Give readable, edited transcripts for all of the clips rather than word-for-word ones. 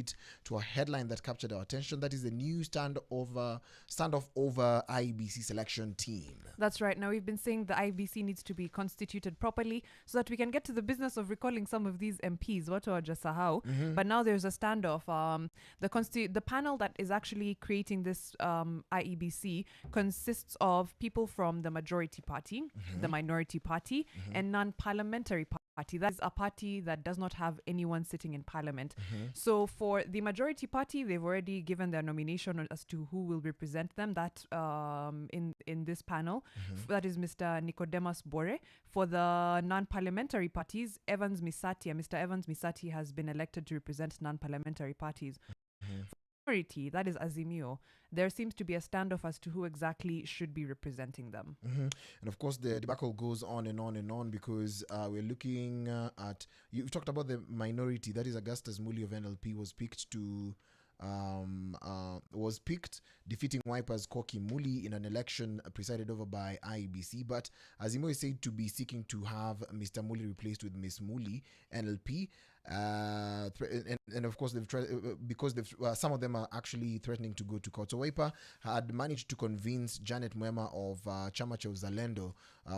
straight to a headline that captured our attention. That is the new standoff over IEBC selection team. That's right. Now, we've been saying the IEBC needs to be constituted properly so that we can get to the business of recalling some of these MPs. What or just how? But now there's a standoff. The panel that is actually creating this IEBC consists of people from the majority party, the minority party, and non-parliamentary party. That is a party that does not have anyone sitting in parliament. So for the majority party, they've already given their nomination as to who will represent them. That in this panel, that is Mr. Nicodemus Bore. For the non-parliamentary parties, Mr. Evans Misati has been elected to represent non-parliamentary parties. Minority, that is Azimio, there seems to be a standoff as to who exactly should be representing them. And of course, the debacle goes on and on and on because we're looking at, you've talked about the minority, that is Augustus Muli of NLP was picked defeating Wiper's Koki Muli in an election presided over by IEBC, but Azimio is said to be seeking to have Mr. Muli replaced with Miss Muli, NLP. And of course they've tried because some of them are actually threatening to go to court. So Wiper had managed to convince Janet Mwema of Chama cha Uzalendo,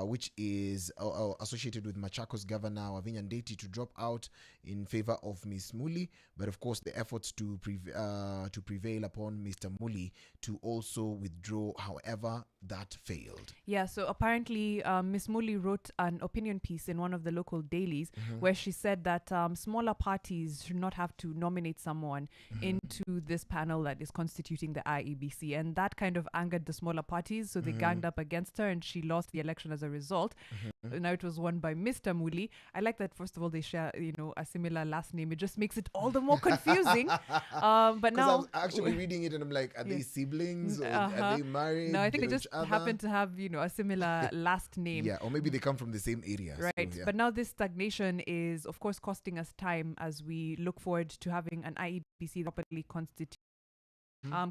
which is associated with Machakos Governor Wavinya Ndeti, to drop out in favor of Miss Muli. But of course the efforts to prevail upon Mr. Muli to also withdraw, however, that failed. Yeah, so apparently Miss Muli wrote an opinion piece in one of the local dailies where she said that smaller parties should not have to nominate someone into this panel that is constituting the IEBC, and that kind of angered the smaller parties, so they ganged up against her and she lost the election as a result. Now it was won by Mr. Muli. I like that, first of all, they share a similar last name. It just makes it all the more confusing. But now I was actually reading it and I'm like, are they siblings or are they married? No, I think they just happen to have a similar last name. Yeah, or maybe they come from the same area. Right. So, yeah. But now this stagnation is, of course, costing us time as we look forward to having an IEBC properly constituted.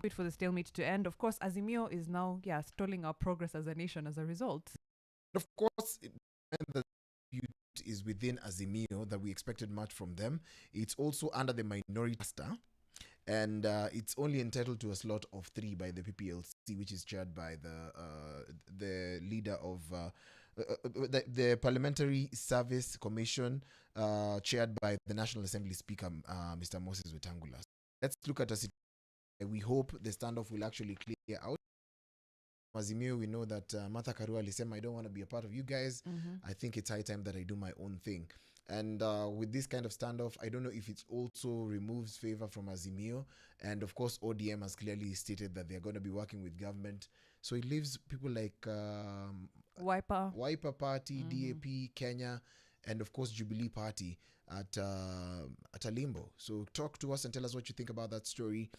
Wait for the stalemate to end. Of course, Azimio is now, stalling our progress as a nation as a result. Of course, the dispute is within Azimio that we expected much from them. It's also under the minority cluster, and it's only entitled to a slot of 3 by the PPLC, which is chaired by the leader of the Parliamentary Service Commission, chaired by the National Assembly Speaker, Mr. Moses Wetangula. Let's look at a situation. We hope the standoff will actually clear out. Azimio, we know that Martha Karua alisema, I don't want to be a part of you guys. I think it's high time that I do my own thing. And with this kind of standoff, I don't know if it also removes favor from Azimio. And of course, ODM has clearly stated that they're going to be working with government. So it leaves people like Wiper Party, DAP, Kenya, and of course Jubilee Party at a limbo. So talk to us and tell us what you think about that story.